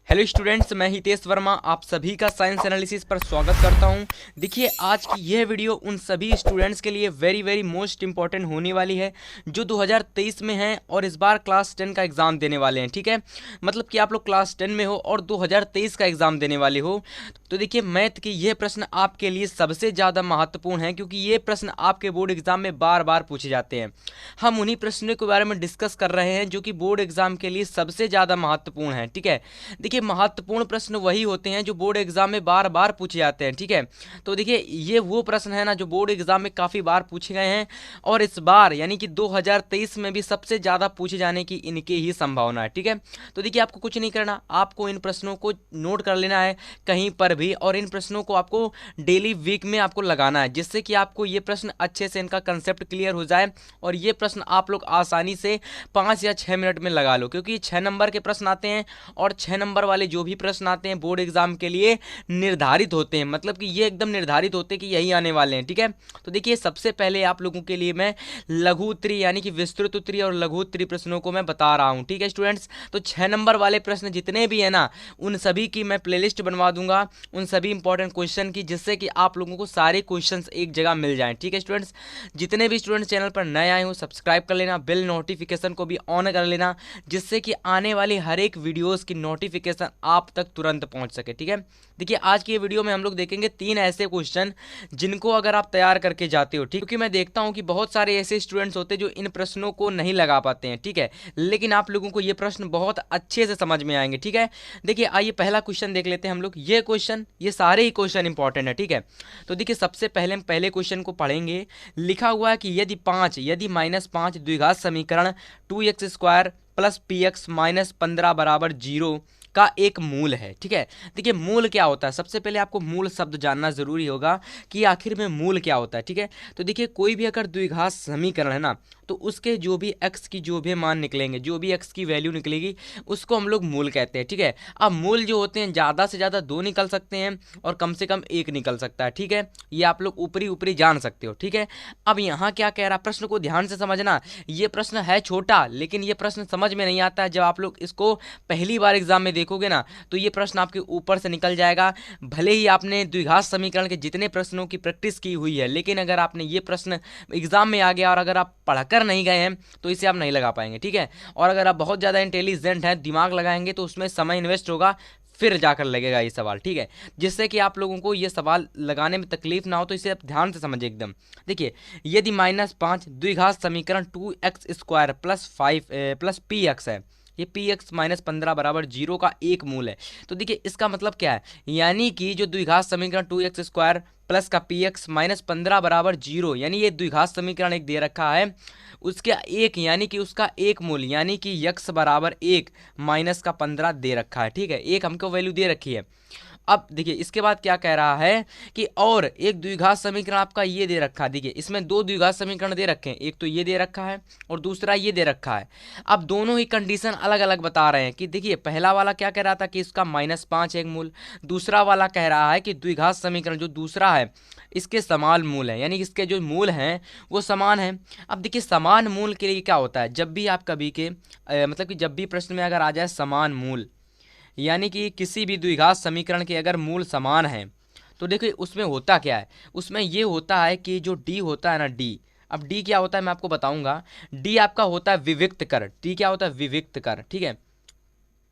Hello students, मैं हितेश वर्मा आप सभी का साइंस एनालिसिस पर स्वागत करता हूं। देखिए, आज की यह वीडियो उन सभी स्टूडेंट्स के लिए वेरी मोस्ट इंपॉर्टेंट होने वाली है जो 2023 में हैं और इस बार क्लास 10 का एग्ज़ाम देने वाले हैं। ठीक है, मतलब कि आप लोग क्लास 10 में हो और 2023 का एग्ज़ाम देने वाले हो। तो देखिए, मैथ के ये प्रश्न आपके लिए सबसे ज़्यादा महत्वपूर्ण है क्योंकि ये प्रश्न आपके बोर्ड एग्जाम में बार बार पूछे जाते हैं। हम उन्हीं प्रश्नों के बारे में डिस्कस कर रहे हैं जो कि बोर्ड एग्जाम के लिए सबसे ज़्यादा महत्वपूर्ण है। ठीक है, देखिए महत्वपूर्ण प्रश्न वही होते हैं जो बोर्ड एग्जाम में बार बार पूछे जाते हैं। ठीक है, तो देखिए ये वो प्रश्न है ना जो बोर्ड एग्जाम में काफ़ी बार पूछे गए हैं और इस बार यानी कि 2023 में भी सबसे ज़्यादा पूछे जाने की इनकी ही संभावना है। ठीक है, तो देखिए आपको कुछ नहीं करना, आपको इन प्रश्नों को नोट कर लेना है कहीं पर भी और इन प्रश्नों को आपको डेली वीक में आपको लगाना है जिससे कि आपको ये प्रश्न अच्छे से इनका कंसेप्ट क्लियर हो जाए और ये प्रश्न आप लोग आसानी से 5 या 6 मिनट में लगा लो क्योंकि 6 नंबर के प्रश्न आते हैं और 6 नंबर वाले जो भी प्रश्न आते हैं बोर्ड एग्जाम के लिए निर्धारित होते हैं, मतलब कि ये एकदम निर्धारित होते हैं कि यही आने वाले हैं। ठीक है, तो देखिए सबसे पहले आप लोगों के लिए मैं लघु उत्तरीय यानी कि विस्तृत उत्तरीय और लघु उत्तरीय प्रश्नों को मैं बता रहा हूं। ठीक है स्टूडेंट्स, तो 6 नंबर वाले प्रश्न जितने भी है ना उन सभी की मैं प्लेलिस्ट बनवा दूंगा, उन सभी इंपॉर्टेंट क्वेश्चन की, जिससे कि आप लोगों को सारे क्वेश्चन एक जगह मिल जाएं। ठीक है स्टूडेंट्स, जितने भी स्टूडेंट्स चैनल पर नए आए हो सब्सक्राइब कर लेना, बेल नोटिफिकेशन को भी ऑन कर लेना जिससे कि आने वाली हर एक वीडियोस की नोटिफिकेशन आप तक तुरंत पहुंच सके। ठीक है, देखिए आज की ये वीडियो में हम लोग देखेंगे 3 ऐसे क्वेश्चन जिनको अगर आप तैयार करके जाते हो, ठीक, क्योंकि मैं देखता हूं कि बहुत सारे ऐसे स्टूडेंट्स होते हैं जो इन प्रश्नों को नहीं लगा पाते हैं। ठीक है, लेकिन आप लोगों को ये प्रश्न बहुत अच्छे से समझ में आएंगे। ठीक है, देखिए आइए पहला क्वेश्चन देख लेते हैं हम लोग। ये क्वेश्चन, ये सारे ही क्वेश्चन इंपॉर्टेंट है। ठीक है, तो देखिए सबसे पहले हम पहले क्वेश्चन को पढ़ेंगे। लिखा हुआ है कि यदि -5 द्विघात समीकरण 2x² प्लस px -15 बराबर 0 का एक मूल है। ठीक है, देखिए मूल क्या होता है, सबसे पहले आपको मूल शब्द जानना जरूरी होगा कि आखिर में मूल क्या होता है। ठीक है, तो देखिए कोई भी अगर द्विघात समीकरण है ना तो उसके जो भी x की जो भी मान निकलेंगे, जो भी x की वैल्यू निकलेगी उसको हम लोग मूल कहते हैं। ठीक है, अब मूल जो होते हैं ज़्यादा से ज़्यादा 2 निकल सकते हैं और कम से कम 1 निकल सकता है। ठीक है, ये आप लोग ऊपरी ऊपरी जान सकते हो। ठीक है, अब यहाँ क्या कह रहा, प्रश्न को ध्यान से समझना। ये प्रश्न है छोटा लेकिन ये प्रश्न समझ में नहीं आता है जब आप लोग इसको पहली बार एग्जाम में देखोगे ना तो ये प्रश्न आपके ऊपर से निकल जाएगा। भले ही आपने द्विघात समीकरण के जितने प्रश्नों की प्रैक्टिस की हुई है, लेकिन अगर आपने ये प्रश्न एग्जाम में आ गया और अगर आप पढ़कर नहीं गए हैं तो इसे आप नहीं लगा पाएंगे। ठीक है, और अगर आप बहुत ज़्यादा इंटेलिजेंट हैं, दिमाग लगाएंगे तो उसमें समय इन्वेस्ट होगा, फिर जाकर लगेगा ये सवाल। ठीक है, जिससे कि आप लोगों को ये सवाल लगाने में तकलीफ ना हो, तो इसे आप ध्यान से समझिए एकदम। देखिए यदि -5 द्विघात समीकरण 2x² प्लस px है, ये px -15 बराबर 0 का एक मूल है। तो देखिए इसका मतलब क्या है, यानी कि जो द्विघात समीकरण 2x² प्लस का px -15 बराबर 0 यानी ये द्विघात समीकरण एक दे रखा है, उसके एक यानी कि उसका एक मूल यानी कि x बराबर 1 माइनस का 15 दे रखा है। ठीक है, एक हमको वैल्यू दे रखी है। अब देखिए इसके बाद क्या कह रहा है कि और एक द्विघात समीकरण आपका ये दे रखा है। देखिए इसमें 2 द्विघात समीकरण दे रखे हैं, एक तो ये दे रखा है और दूसरा ये दे रखा है। अब दोनों ही कंडीशन अलग अलग बता रहे हैं कि देखिए पहला वाला क्या कह रहा था कि इसका -5 एक मूल, दूसरा वाला कह रहा है कि द्विघात समीकरण जो दूसरा है इसके समान मूल है, यानी इसके जो मूल हैं वो समान है। अब देखिए समान मूल के लिए क्या होता है, जब भी आप कभी के मतलब कि जब भी प्रश्न में अगर आ जाए समान मूल यानी कि किसी भी द्विघात समीकरण के अगर मूल समान हैं तो देखिए उसमें होता क्या है, उसमें ये होता है कि जो d होता है ना d, अब d क्या होता है मैं आपको बताऊंगा। d आपका होता है विविक्त कर, d क्या होता है विविक्त कर। ठीक है,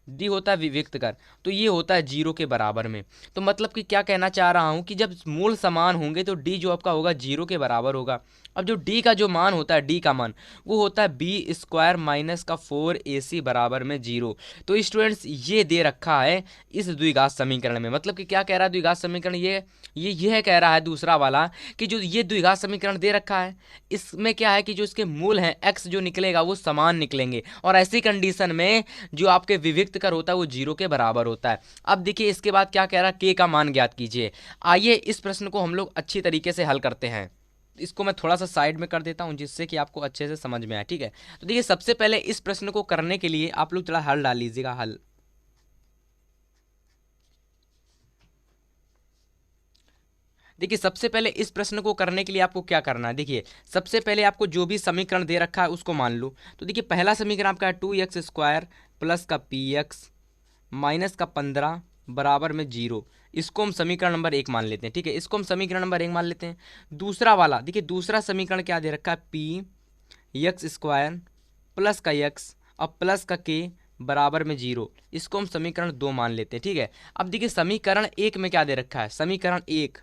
d होता है विविक्त कर, तो ये होता है 0 के बराबर में। तो मतलब कि क्या कहना चाह रहा हूँ कि जब मूल समान होंगे तो d जो आपका होगा 0 के बराबर होगा। अब जो d का जो मान होता है, d का मान वो होता है b² माइनस का 4ac बराबर में 0। तो स्टूडेंट्स ये दे रखा है इस द्विघात समीकरण में, मतलब कि क्या कह रहा है द्विघात समीकरण, यह कह रहा है दूसरा वाला कि जो ये द्विघात समीकरण दे रखा है इसमें क्या है कि जो इसके मूल हैं x जो निकलेगा वो समान निकलेंगे और ऐसी कंडीशन में जो आपके विविक्त कर होता है वो 0 के बराबर होता है। अब देखिए इसके बाद क्या कह रहा है, k का मान ज्ञात कीजिए। आइए इस प्रश्न को हम लोग अच्छी तरीके से हल करते हैं। इसको मैं थोड़ा सा साइड में कर देता हूं जिससे कि आपको अच्छे से समझ में आए। ठीक है, तो देखिए सबसे पहले इस प्रश्न को करने के लिए आप लोग थोड़ा हल डाल लीजिएगा, हल। देखिए सबसे पहले इस प्रश्न को करने के लिए आपको क्या करना है, देखिए सबसे पहले आपको जो भी समीकरण दे रखा है उसको मान लो। तो देखिए पहला समीकरण आपका है 2x² प्लस का px माइनस का 15 बराबर में 0। इसको हम समीकरण नंबर 1 मान लेते हैं, ठीक है, इसको हम समीकरण नंबर 1 मान लेते हैं। दूसरा वाला देखिए, दूसरा समीकरण क्या दे रखा है, पी एक्स स्क्वायर प्लस का एक्स और प्लस का के बराबर में 0, इसको हम समीकरण 2 मान लेते हैं, ठीक है। अब देखिए समीकरण 1 में क्या दे रखा है, समीकरण 1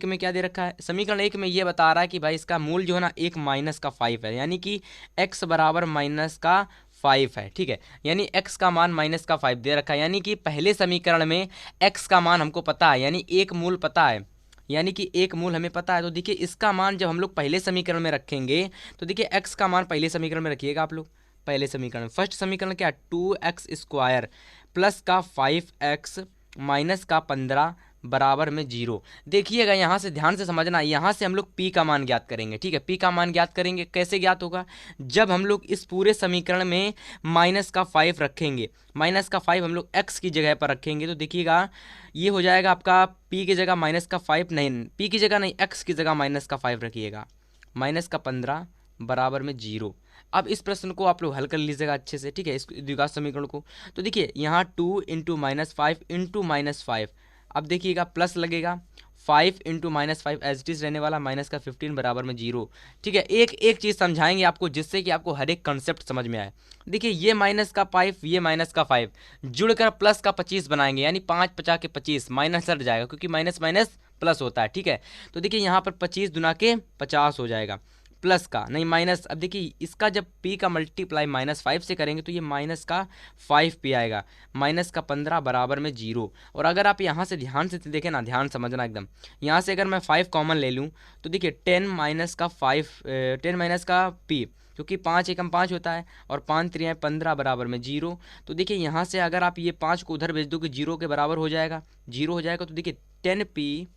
में क्या दे रखा है, समीकरण 1 में ये बता रहा है कि भाई इसका मूल जो है ना 1 माइनस का 5 है, यानी कि x बराबर माइनस का 5 है, ठीक है। यानी x का मान माइनस का 5 दे रखा है, यानी कि पहले समीकरण में x का मान हमको पता है, यानी एक मूल पता है, यानी कि एक मूल हमें पता है। तो देखिए इसका मान जब हम लोग पहले समीकरण में रखेंगे तो देखिए x का मान पहले समीकरण में रखिएगा आप लोग, पहले समीकरण फर्स्ट समीकरण क्या, 2x स्क्वायर प्लस का 5x माइनस का 15 बराबर में 0। देखिएगा यहाँ से ध्यान से समझना, यहाँ से हम लोग p का मान ज्ञात करेंगे, ठीक है। p का मान ज्ञात करेंगे, कैसे ज्ञात होगा, जब हम लोग इस पूरे समीकरण में माइनस का 5 रखेंगे, माइनस का 5 हम लोग x की जगह पर रखेंगे, तो देखिएगा ये हो जाएगा आपका p की जगह माइनस का 5 नहीं, p की जगह नहीं, x की जगह माइनस का 5 रखिएगा, माइनस का 15 बराबर में 0। अब इस प्रश्न को आप लोग हल कर लीजिएगा अच्छे से, ठीक है, इस द्विघात समीकरण को। तो देखिए यहाँ 2 इंटू माइनस 5 इंटू माइनस 5, अब देखिएगा प्लस लगेगा, 5 into minus 5 as it is रहने वाला, माइनस का 15 बराबर में 0, ठीक है। एक एक चीज़ समझाएंगे आपको जिससे कि आपको हर एक कंसेप्ट समझ में आए। देखिए ये माइनस का 5 ये माइनस का 5 जुड़कर प्लस का 25 बनाएंगे, यानी 5 50 के 25, माइनस हट जाएगा क्योंकि माइनस माइनस प्लस होता है, ठीक है। तो देखिए यहाँ पर 25 दुना के 50 हो जाएगा, प्लस का नहीं माइनस। अब देखिए इसका जब p का मल्टीप्लाई माइनस 5 से करेंगे तो ये माइनस का 5p आएगा, माइनस का 15 बराबर में 0। और अगर आप यहाँ से ध्यान से देखें ना, ध्यान समझना एकदम, यहाँ से अगर मैं 5 कॉमन ले लूँ तो देखिए 10 माइनस का 10 माइनस का p, क्योंकि 5 एकम 5 होता है और 5 3 15 बराबर में 0। तो देखिए यहाँ से अगर आप ये 5 को उधर भेज दो कि 0 के बराबर हो जाएगा, 0 हो जाएगा। तो देखिए 10p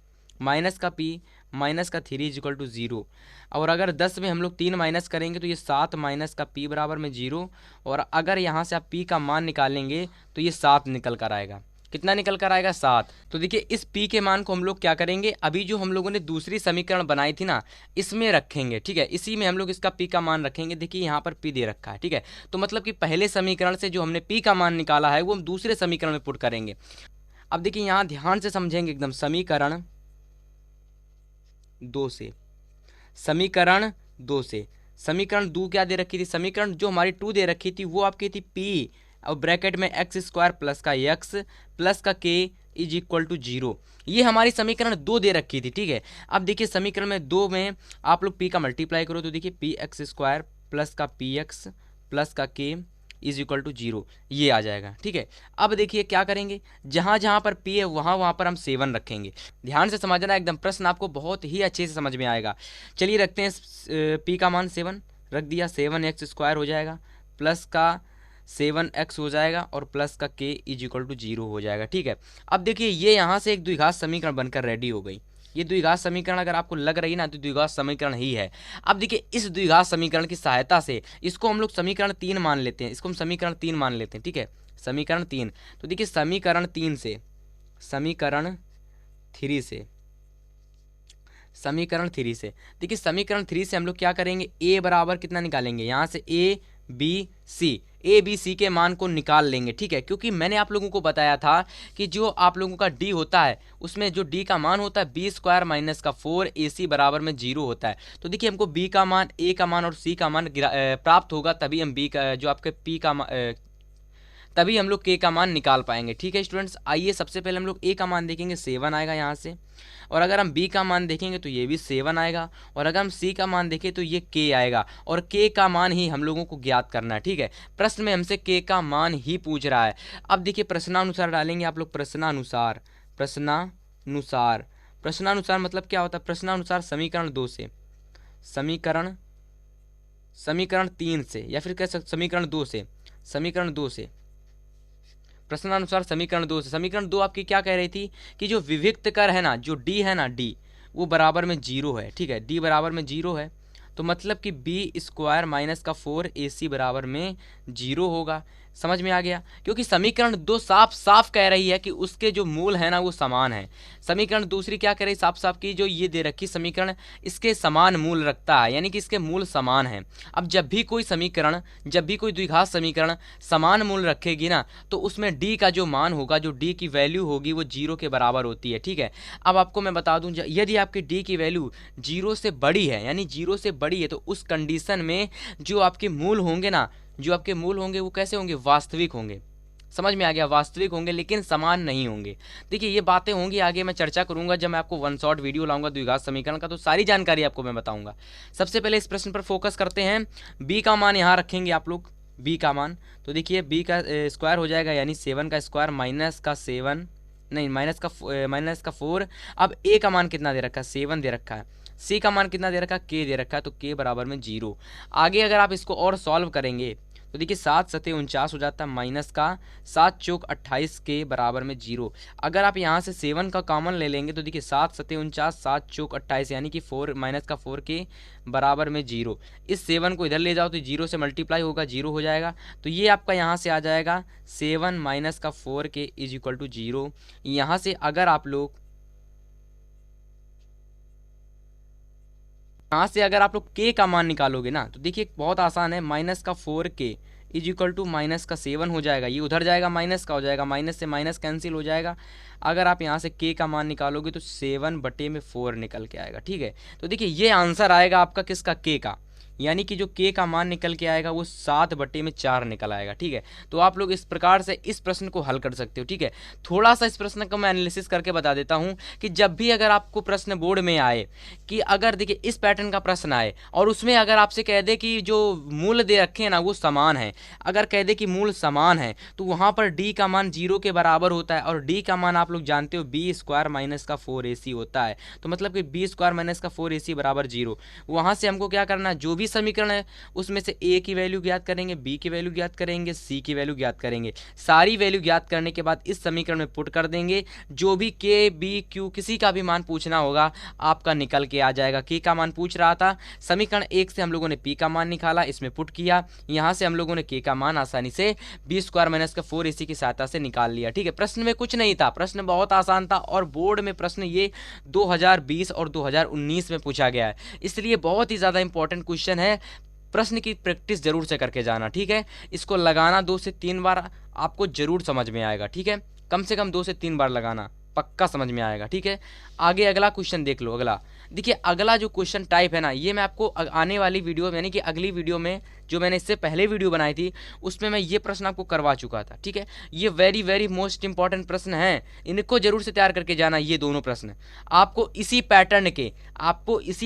माइनस का p माइनस का 3 इज इक्वल टू 0। और अगर 10 में हम लोग 3 माइनस करेंगे तो ये 7 माइनस का p बराबर में 0। और अगर यहाँ से आप p का मान निकालेंगे तो ये 7 निकल कर आएगा। कितना निकल कर आएगा, 7। तो देखिए इस p के मान को हम लोग क्या करेंगे, अभी जो हम लोगों ने दूसरी समीकरण बनाई थी ना इसमें रखेंगे, ठीक है, इसी में हम लोग इसका p का मान रखेंगे। देखिए यहाँ पर p दे रखा है, ठीक है, तो मतलब कि पहले समीकरण से जो हमने p का मान निकाला है वो हम दूसरे समीकरण में पुट करेंगे। अब देखिए यहाँ ध्यान से समझेंगे एकदम, समीकरण 2 से, समीकरण 2 क्या दे रखी थी, समीकरण जो हमारी 2 दे रखी थी वो आपकी थी p और ब्रैकेट में एक्स स्क्वायर प्लस का x प्लस का k इज इक्वल टू 0। ये हमारी समीकरण 2 दे रखी थी, ठीक है। अब देखिए समीकरण में 2 में आप लोग p का मल्टीप्लाई करो तो देखिए पी एक्स स्क्वायर प्लस का px प्लस का k इज इक्वल टू 0, ये आ जाएगा, ठीक है। अब देखिए क्या करेंगे, जहाँ जहाँ पर p है वहाँ पर हम 7 रखेंगे। ध्यान से समझना एकदम, प्रश्न आपको बहुत ही अच्छे से समझ में आएगा। चलिए रखते हैं p का मान 7, रख दिया, 7x स्क्वायर हो जाएगा प्लस का 7x हो जाएगा और प्लस का k इज इक्वल टू 0 हो जाएगा, ठीक है। अब देखिए ये यहाँ से एक द्विघात समीकरण बनकर रेडी हो गई। ये द्विघात समीकरण अगर आपको लग रही ना तो द्विघात समीकरण ही है। अब देखिए इस द्विघात समीकरण की सहायता से इसको हम लोग समीकरण 3 मान लेते हैं, इसको हम समीकरण 3 मान लेते हैं, ठीक है, समीकरण 3। तो देखिए समीकरण 3 से, समीकरण 3 से देखिए समीकरण 3 से हम लोग क्या करेंगे, a बराबर कितना निकालेंगे, यहाँ से a b c के मान को निकाल लेंगे, ठीक है। क्योंकि मैंने आप लोगों को बताया था कि जो आप लोगों का d होता है उसमें जो d का मान होता है b स्क्वायर माइनस का 4ac बराबर में 0 होता है। तो देखिए हमको b का मान, a का मान और c का मान प्राप्त होगा, तभी हम b का जो आपके p का तभी हम लोग k का मान निकाल पाएंगे, ठीक है स्टूडेंट्स। आइए सबसे पहले हम लोग a का मान देखेंगे, 7 आएगा यहाँ से, और अगर हम b का मान देखेंगे तो ये भी 7 आएगा, और अगर हम c का मान देखें तो ये k आएगा, और k का मान ही हम लोगों को ज्ञात करना है, ठीक है। प्रश्न में हमसे k का मान ही पूछ रहा है। अब देखिए प्रश्नानुसार डालेंगे आप लोग, प्रश्नानुसार मतलब क्या होता है, प्रश्नानुसार समीकरण 2 से, समीकरण 3 से, या फिर कह सकते समीकरण 2 से प्रश्नानुसार समीकरण 2 से। समीकरण 2 आपकी क्या कह रही थी कि जो विविक्त कर है ना, जो d है ना, d वो बराबर में 0 है, ठीक है, d बराबर में 0 है, तो मतलब कि b स्क्वायर माइनस का 4ac बराबर में 0 होगा। समझ में आ गया, क्योंकि समीकरण 2 साफ साफ कह रही है कि उसके जो मूल है ना वो समान है। समीकरण दूसरी क्या कह रही साफ साफ की, जो ये दे रखी समीकरण इसके समान मूल रखता है, यानी कि इसके मूल समान है। अब जब भी कोई समीकरण, जब भी कोई द्विघात समीकरण समान मूल रखेगी ना, तो उसमें डी का जो मान होगा, जो डी की वैल्यू होगी वो 0 के बराबर होती है। ठीक है, अब आपको मैं बता दूं, यदि आपकी डी की वैल्यू 0 से बड़ी है, यानी 0 से बड़ी है, तो उस कंडीशन में जो आपके मूल होंगे ना, जो आपके मूल होंगे वो कैसे होंगे, वास्तविक होंगे। समझ में आ गया, वास्तविक होंगे लेकिन समान नहीं होंगे। देखिए ये बातें होंगी आगे मैं चर्चा करूंगा, जब मैं आपको वन शॉट वीडियो लाऊंगा द्विघात समीकरण का, तो सारी जानकारी आपको मैं बताऊंगा। सबसे पहले इस प्रश्न पर फोकस करते हैं। बी का मान यहाँ रखेंगे आप लोग, बी का मान, तो देखिए बी का स्क्वायर हो जाएगा, यानी 7 का स्क्वायर माइनस का 7, नहीं माइनस का 4। अब ए का मान कितना दे रखा है, 7 दे रखा है। सी का मान कितना दे रखा है, के दे रखा है, तो के बराबर में 0। आगे अगर आप इसको और सॉल्व करेंगे तो देखिए 7 सते 49 हो जाता है, माइनस का 7 चौक 28 के बराबर में 0। अगर आप यहाँ से 7 का कॉमन ले लेंगे तो देखिए 7 सते 49, 7 चौक 28, यानी कि 4 माइनस का 4 के बराबर में 0। इस 7 को इधर ले जाओ तो 0 से मल्टीप्लाई होगा, 0 हो जाएगा। तो ये आपका यहाँ से आ जाएगा 7 माइनस का 4 के इज इक्वल टू 0। यहाँ से अगर आप लोग के का मान निकालोगे ना, तो देखिए बहुत आसान है, माइनस का 4 के इज इक्वल टू माइनस का 7 हो जाएगा। ये उधर जाएगा, माइनस का हो जाएगा, माइनस से माइनस कैंसिल हो जाएगा। अगर आप यहाँ से के का मान निकालोगे तो 7/4 निकल के आएगा। ठीक है, तो देखिए ये आंसर आएगा आपका किसका, के का, यानी कि जो के का मान निकल के आएगा वो 7/4 निकल आएगा। ठीक है, तो आप लोग इस प्रकार से इस प्रश्न को हल कर सकते हो। ठीक है, थोड़ा सा इस प्रश्न को मैं एनालिसिस करके बता देता हूं कि जब भी अगर आपको प्रश्न बोर्ड में आए कि अगर देखिए इस पैटर्न का प्रश्न आए और उसमें अगर आपसे कह दे कि जो मूल दे रखे हैं ना वो समान है, अगर कह दे कि मूल समान है तो वहां पर डी का मान 0 के बराबर होता है, और डी का मान आप लोग जानते हो बी स्क्वायर माइनस का 4ac होता है। तो मतलब कि बी स्क्वायर माइनस का 4ac बराबर 0। वहां से हमको क्या करना है, जो भी समीकरण है उसमें से ए की वैल्यू ज्ञात करेंगे, बी की वैल्यू ज्ञात करेंगे, सी की वैल्यू ज्ञात करेंगे। सारी वैल्यू ज्ञात करने के बाद इस समीकरण में पुट कर देंगे, जो भी के बी क्यू किसी का भी मान पूछना होगा आपका निकल के आ जाएगा। के का मान पूछ रहा था, समीकरण 1 से हम लोगों ने पी का मान निकाला, इसमें पुट किया, यहाँ से हम लोगों ने के का मान आसानी से बी स्क्वायर माइनस का 4ac की सहायता से निकाल लिया। ठीक है, प्रश्न में कुछ नहीं था, प्रश्न बहुत आसान था, और बोर्ड में प्रश्न ये 2020 और 2019 में पूछा गया है, इसलिए बहुत ही ज़्यादा इंपॉर्टेंट क्वेश्चन है। प्रश्न की प्रैक्टिस जरूर से करके जाना। ठीक है, इसको लगाना 2 से 3 बार, आपको जरूर समझ में आएगा। ठीक है, कम से कम 2 से 3 बार लगाना, पक्का समझ में आएगा। ठीक है, आगे अगला क्वेश्चन देख लो। अगला देखिए, अगला जो क्वेश्चन टाइप है ना, ये मैं आपको आने वाली वीडियो यानी कि अगली वीडियो में, जो मैंने इससे पहले वीडियो बनाई थी उसमें मैं ये प्रश्न आपको करवा चुका था। ठीक है, ये वेरी वेरी मोस्ट इंपॉर्टेंट प्रश्न है, इनको जरूर से तैयार करके जाना। ये दोनों प्रश्न आपको इसी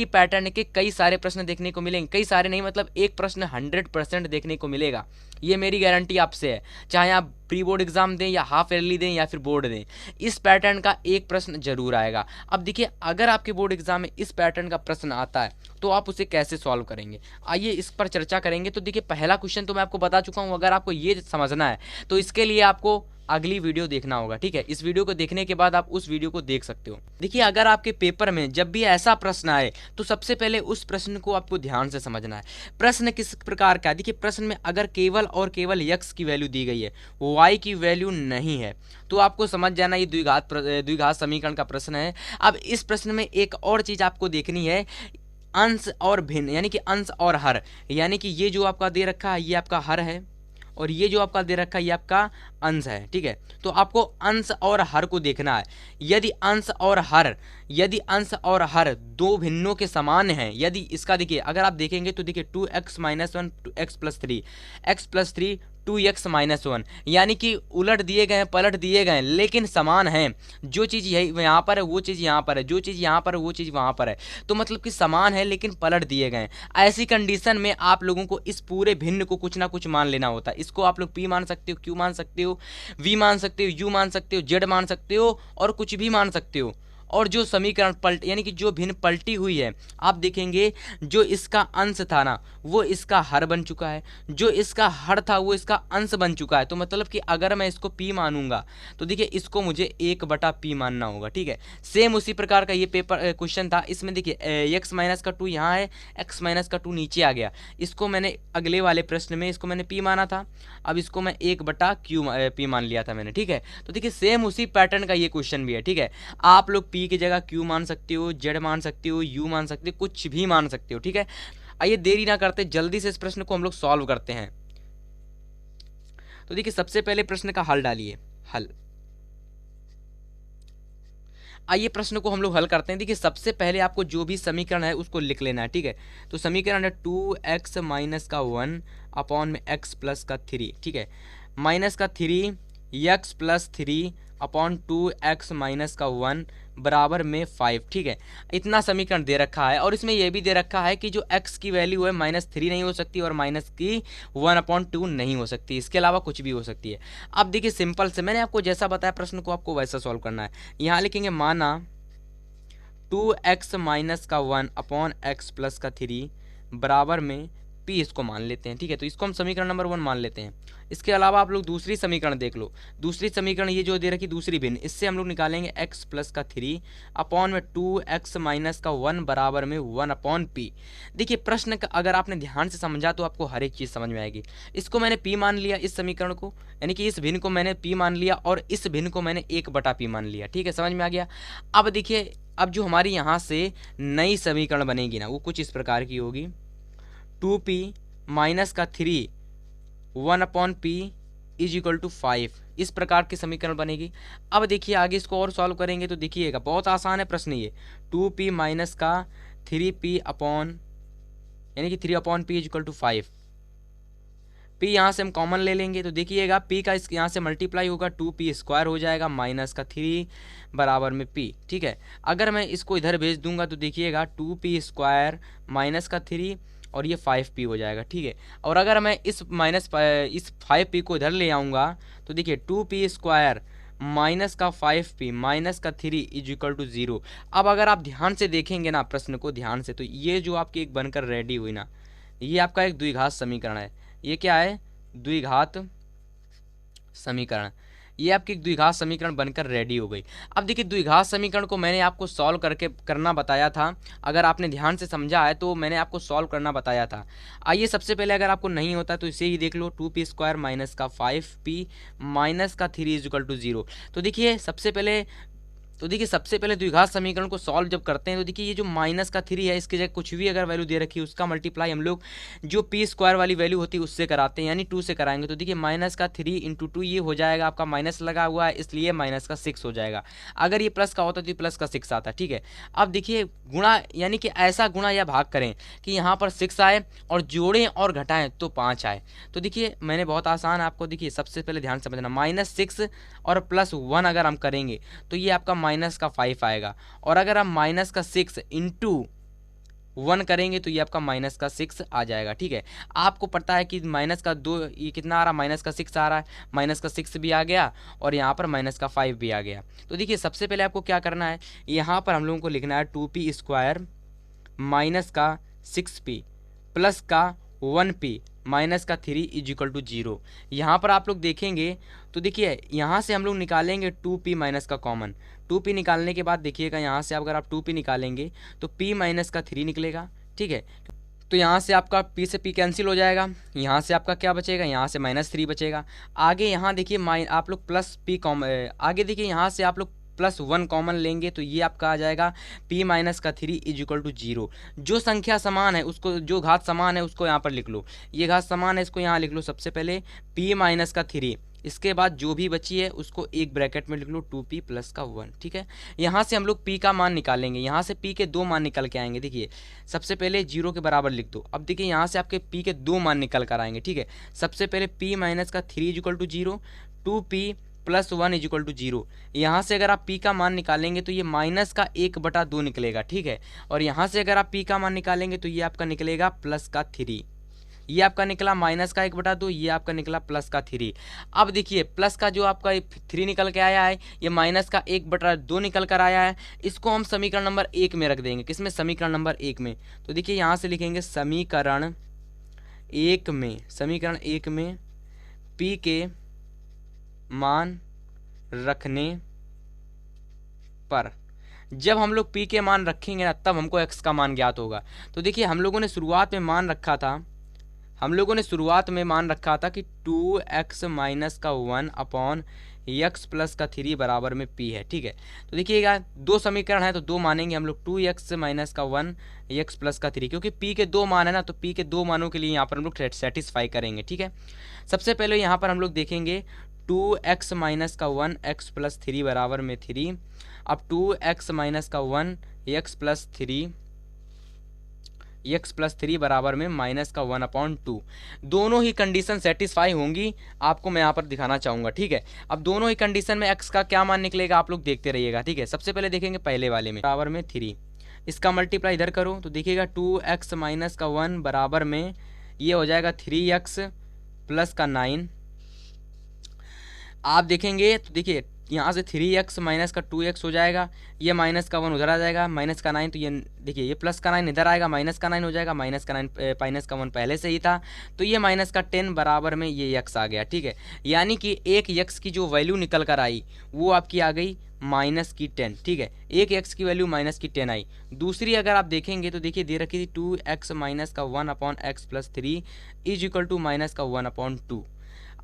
पैटर्न के कई सारे प्रश्न देखने को मिलेंगे, कई सारे नहीं, मतलब एक प्रश्न 100% देखने को मिलेगा, ये मेरी गारंटी आपसे है। चाहे आप प्री बोर्ड एग्जाम दें या हाफ ईयरली दें या फिर बोर्ड दें, इस पैटर्न का एक प्रश्न जरूर आएगा। अब देखिए, अगर आपके बोर्ड एग्जाम में इस पैटर्न का प्रश्न आता है तो आप उसे कैसे सॉल्व करेंगे, आइए इस पर चर्चा करेंगे। तो देखिए, पहला क्वेश्चन तो मैं आपको बता चुका हूं, अगर आपको ये समझना है तो इसके लिए आपको अगली वीडियो देखना होगा। ठीक है, इस वीडियो को देखने के बाद आप उस वीडियो को देख सकते हो। देखिए, अगर आपके पेपर में जब भी ऐसा प्रश्न आए तो सबसे पहले उस प्रश्न को आपको ध्यान से समझना है। प्रश्न किस प्रकार का है, देखिए प्रश्न में अगर केवल और केवल x की वैल्यू दी गई है, y की वैल्यू नहीं है, तो आपको समझ जाना ये द्विघात समीकरण का प्रश्न है। अब इस प्रश्न में एक और चीज आपको देखनी है, अंश और भिन्न, यानी कि अंश और हर, यानी कि ये जो आपका दे रखा है ये आपका हर है, और ये जो आपका दे रखा है ये आपका अंश है। ठीक है, तो आपको अंश और हर को देखना है। यदि अंश और हर दो भिन्नों के समान हैं, यदि इसका देखिए अगर आप देखेंगे तो देखिए 2x - 1 x + 3 2x - 1, यानी कि उलट दिए गए हैं, पलट दिए गए हैं, लेकिन समान हैं। जो चीज़ यहाँ पर है वो चीज़ यहाँ पर है, जो चीज़ यहाँ पर है वो चीज़ वहाँ पर है, तो मतलब कि समान है लेकिन पलट दिए गए हैं। ऐसी कंडीशन में आप लोगों को इस पूरे भिन्न को कुछ ना कुछ मान लेना होता है। इसको आप लोग p मान सकते हो, q मान सकते हो, v मान सकते हो, u मान सकते हो, z मान सकते हो और कुछ भी मान सकते हो। और जो समीकरण पलट यानी कि जो भिन्न पलटी हुई है, आप देखेंगे जो इसका अंश था ना वो इसका हर बन चुका है, जो इसका हर था वो इसका अंश बन चुका है। तो मतलब कि अगर मैं इसको p मानूंगा तो देखिए इसको मुझे 1/p मानना होगा, ठीक है। सेम उसी प्रकार का ये पेपर क्वेश्चन था। इसमें देखिए x माइनस का 2 यहाँ है, x माइनस का 2 नीचे आ गया। इसको मैंने अगले वाले प्रश्न में इसको मैंने p माना था, अब इसको मैं 1/p मान लिया था मैंने, ठीक है। तो देखिए सेम उसी पैटर्न का ये क्वेश्चन भी है, ठीक है। आप लोग p की जगह q मान सकते हो, z मान सकते हो, u मान सकते हो, कुछ भी मान सकते हो, ठीक है। आइए देरी ना करते जल्दी से इस प्रश्न को हम लोग सॉल्व करते हैं। तो देखिए सबसे पहले प्रश्न का हल डालिए, हल। आइए प्रश्न को हम लोग हल करते हैं। देखिए सबसे पहले आपको जो भी समीकरण है उसको लिख लेना है, ठीक है। तो समीकरण है 2x माइनस का 1 अपॉन में x प्लस का 3, ठीक है, माइनस का 3 x plus 3 upon 2x minus का 1 बराबर में 5, ठीक है। इतना समीकरण दे रखा है और इसमें यह भी दे रखा है कि जो x की वैल्यू है -3 नहीं हो सकती और माइनस की 1/2 नहीं हो सकती, इसके अलावा कुछ भी हो सकती है। अब देखिए सिंपल से मैंने आपको जैसा बताया प्रश्न को आपको वैसा सॉल्व करना है। यहाँ लिखेंगे माना 2x माइनस का 1 अपॉन x प्लस का 3 बराबर में p, इसको मान लेते हैं, ठीक है। तो इसको हम समीकरण नंबर 1 मान लेते हैं। इसके अलावा आप लोग दूसरी समीकरण देख लो। दूसरी समीकरण ये जो दे रखी दूसरी भिन्न, इससे हम लोग निकालेंगे x प्लस का 3 अपॉन में 2x माइनस का 1 बराबर में 1/p। देखिए प्रश्न का अगर आपने ध्यान से समझा तो आपको हर एक चीज़ समझ में आएगी। इसको मैंने p मान लिया, इस समीकरण को, यानी कि इस भिन्न को मैंने p मान लिया और इस भिन्न को मैंने 1/p मान लिया, ठीक है, समझ में आ गया। अब देखिए अब जो हमारी यहाँ से नई समीकरण बनेगी ना वो कुछ इस प्रकार की होगी, 2p माइनस का 3 1/p इज इक्वल टू 5, इस प्रकार की समीकरण बनेगी। अब देखिए आगे इसको और सॉल्व करेंगे तो देखिएगा बहुत आसान है प्रश्न ये। 2p माइनस का 3p अपॉन यानी कि 3/p is equal to 5, p यहाँ से हम कॉमन ले लेंगे तो देखिएगा p का इस यहाँ से मल्टीप्लाई होगा, 2p स्क्वायर हो जाएगा माइनस का 3 बराबर में p, ठीक है। अगर मैं इसको इधर भेज दूंगा तो देखिएगा 2p स्क्वायर माइनस का 3 और ये 5p हो जाएगा, ठीक है। और अगर मैं इस 5p को इधर ले आऊँगा तो देखिए 2p स्क्वायर माइनस का 5p माइनस का 3 इज इक्वल टू 0। अब अगर आप ध्यान से देखेंगे ना प्रश्न को ध्यान से, तो ये जो आपकी एक बनकर रेडी हुई ना, ये आपका एक द्विघात समीकरण है। ये क्या है? द्विघात समीकरण। ये आपकी एक द्विघात समीकरण बनकर रेडी हो गई। अब देखिए द्विघात समीकरण को मैंने आपको सॉल्व करके करना बताया था, अगर आपने ध्यान से समझा है तो मैंने आपको सॉल्व करना बताया था। आइए सबसे पहले अगर आपको नहीं होता तो इसे ही देख लो, 2p स्क्वायर माइनस का 5p माइनस का 3 इज इक्वल टू 0। तो देखिए सबसे पहले द्विघात समीकरण को सॉल्व जब करते हैं तो देखिए ये जो माइनस का 3 है इसकी जगह कुछ भी अगर वैल्यू दे रखी है उसका मल्टीप्लाई हम लोग जो p स्क्वायर वाली वैल्यू होती है उससे कराते हैं, यानी 2 से कराएंगे। तो देखिए माइनस का 3 इंटू 2 ये हो जाएगा, आपका माइनस लगा हुआ है इसलिए माइनस का 6 हो जाएगा। अगर ये प्लस का होता तो ये प्लस का 6 आता, ठीक है। अब देखिए गुणा यानी कि ऐसा गुणा या भाग करें कि यहाँ पर 6 आए और जोड़ें और घटाएं तो 5 आए। तो देखिए मैंने बहुत आसान आपको, देखिए सबसे पहले ध्यान समझना, -6 और +1 अगर हम करेंगे तो ये आपका माइनस का 5 आएगा, और अगर हम माइनस का 6 इंटू 1 करेंगे तो ये आपका माइनस का 6 आ जाएगा, ठीक है। आपको पता है कि माइनस का 2 ये कितना आ रहा है, माइनस का 6 आ रहा है, माइनस का 6 भी आ गया और यहाँ पर माइनस का 5 भी आ गया। तो देखिए सबसे पहले आपको क्या करना है, यहाँ पर हम लोगों को लिखना है 2p स्क्वायर माइनस का 6p प्लस का 1p माइनस का 3 इज इक्वल टू 0। यहाँ पर आप लोग देखेंगे तो देखिए यहाँ से हम लोग निकालेंगे 2p माइनस का कॉमन। 2p निकालने के बाद देखिएगा यहाँ से अगर आप 2p निकालेंगे तो p माइनस का 3 निकलेगा, ठीक है। तो यहाँ से आपका p से p कैंसिल हो जाएगा, यहाँ से आपका क्या बचेगा, यहाँ से -3 बचेगा। आगे यहाँ देखिए आप लोग प्लस p आगे देखिए यहाँ से आप लोग +1 कॉमन लेंगे तो ये आपका आ जाएगा p माइनस का 3 इज इक्वल टू 0। जो संख्या समान है उसको, जो घात समान है उसको यहाँ पर लिख लो, ये घात समान है इसको यहाँ लिख लो सबसे पहले p माइनस का 3, इसके बाद जो भी बची है उसको एक ब्रैकेट में लिख लो 2p प्लस का 1, ठीक है। यहाँ से हम लोग p का मान निकालेंगे, यहाँ से p के 2 मान निकल के आएंगे। देखिए सबसे पहले 0 के बराबर लिख दो। अब देखिए यहाँ से आपके p के 2 मान निकल कर आएंगे, ठीक है। सबसे पहले p माइनस का 3 is equal to 0, 2p plus 1 is equal to 0। यहाँ से अगर आप p का मान निकालेंगे तो ये माइनस का 1/2 निकलेगा, ठीक है। और यहाँ से अगर आप p का मान निकालेंगे तो ये आपका निकलेगा प्लस का 3, ये आपका निकला माइनस का 1/2, ये आपका निकला प्लस का 3। अब देखिए प्लस का जो आपका 3 निकल के आया है, ये माइनस का 1/2 निकल कर आया है। इसको हम समीकरण नंबर 1 में रख देंगे। किसमें? समीकरण नंबर 1 में। तो देखिए यहाँ से लिखेंगे समीकरण 1 में p के मान रखने पर, जब हम लोग p के मान रखेंगे ना तब हमको x का मान ज्ञात होगा। तो देखिए हम लोगों ने शुरुआत में मान रखा था कि 2x माइनस का 1 अपॉन x प्लस का 3 बराबर में p है। ठीक है, तो देखिएगा दो समीकरण है तो दो मानेंगे हम लोग, 2x माइनस का 1 x प्लस का 3, क्योंकि p के दो मान है ना, तो p के दो मानों के लिए यहाँ पर हम लोग सेटिस्फाई करेंगे। ठीक है, सबसे पहले यहाँ पर हम लोग देखेंगे 2x माइनस का 1 x प्लस 3 बराबर में 3। अब 2x माइनस का 1 x प्लस 3 बराबर में माइनस का 1/2। दोनों ही कंडीशन सेटिस्फाई होंगी, आपको मैं यहाँ पर दिखाना चाहूँगा। ठीक है, अब दोनों ही कंडीशन में x का क्या मान निकलेगा आप लोग देखते रहिएगा। ठीक है, सबसे पहले देखेंगे पहले वाले में बराबर में 3, इसका मल्टीप्लाई इधर करो तो देखिएगा 2x माइनस का 1 बराबर में ये हो जाएगा 3x प्लस का 9। आप देखेंगे तो देखिए यहाँ से 3x माइनस का 2x हो जाएगा, ये माइनस का 1 उधर आ जाएगा, माइनस का 9, तो ये देखिए ये प्लस का 9 इधर आएगा, माइनस का 9 हो जाएगा, माइनस का 1 पहले से ही था, तो ये माइनस का 10 बराबर में ये x आ गया। ठीक है, यानी कि एक x की जो वैल्यू निकल कर आई वो आपकी आ गई माइनस की 10। ठीक है, एक x की वैल्यू माइनस की 10 आई। दूसरी अगर आप देखेंगे तो देखिए दे रखी थी 2x माइनस का 1 upon x plus 3 is equal to minus का 1/2।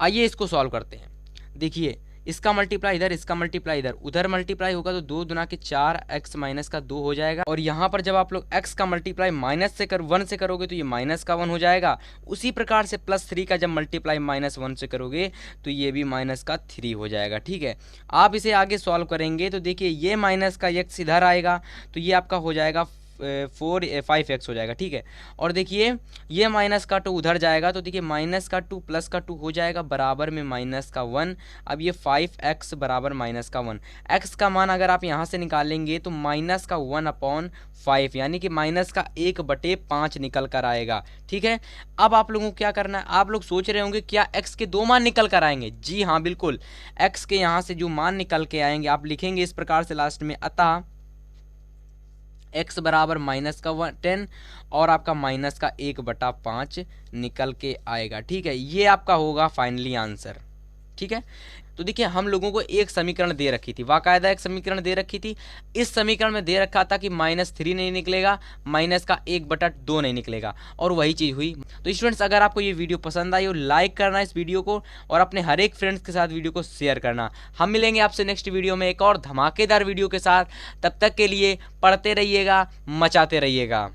आइए इसको सॉल्व करते हैं। देखिए इसका मल्टीप्लाई इधर, इसका मल्टीप्लाई इधर, उधर मल्टीप्लाई होगा तो 2 दुना के 4 x माइनस का 2 हो जाएगा। और यहाँ पर जब आप लोग x का मल्टीप्लाई माइनस से 1 से करोगे तो ये माइनस का 1 हो जाएगा। उसी प्रकार से प्लस 3 का जब मल्टीप्लाई -1 से करोगे तो ये भी माइनस का 3 हो जाएगा। ठीक है, आप इसे आगे सॉल्व करेंगे तो देखिए ये माइनस का x इधर आएगा तो ये आपका हो जाएगा 5x हो जाएगा। ठीक है, और देखिए ये माइनस का 2 उधर जाएगा तो देखिए माइनस का 2 प्लस का 2 हो जाएगा बराबर में माइनस का 1। अब ये 5x बराबर माइनस का 1, x का मान अगर आप यहाँ से निकालेंगे तो माइनस का 1/5 यानी कि माइनस का 1/5 निकल कर आएगा। ठीक है, अब आप लोगों को क्या करना है, आप लोग सोच रहे होंगे क्या x के दो मान निकल कर आएंगे? जी हाँ बिल्कुल, x के यहाँ से जो मान निकल के आएंगे आप लिखेंगे इस प्रकार से लास्ट में, अतः x बराबर माइनस का 10 और आपका माइनस का 1/5 निकल के आएगा। ठीक है, ये आपका होगा फाइनली आंसर। ठीक है, तो देखिए हम लोगों को एक समीकरण दे रखी थी, बाकायदा एक समीकरण दे रखी थी। इस समीकरण में दे रखा था कि -3 नहीं निकलेगा, माइनस का 1/2 नहीं निकलेगा, और वही चीज़ हुई। तो स्टूडेंट्स अगर आपको ये वीडियो पसंद आई हो लाइक करना इस वीडियो को, और अपने हर एक फ्रेंड्स के साथ वीडियो को शेयर करना। हम मिलेंगे आपसे नेक्स्ट वीडियो में एक और धमाकेदार वीडियो के साथ। तब तक के लिए पढ़ते रहिएगा, मचाते रहिएगा।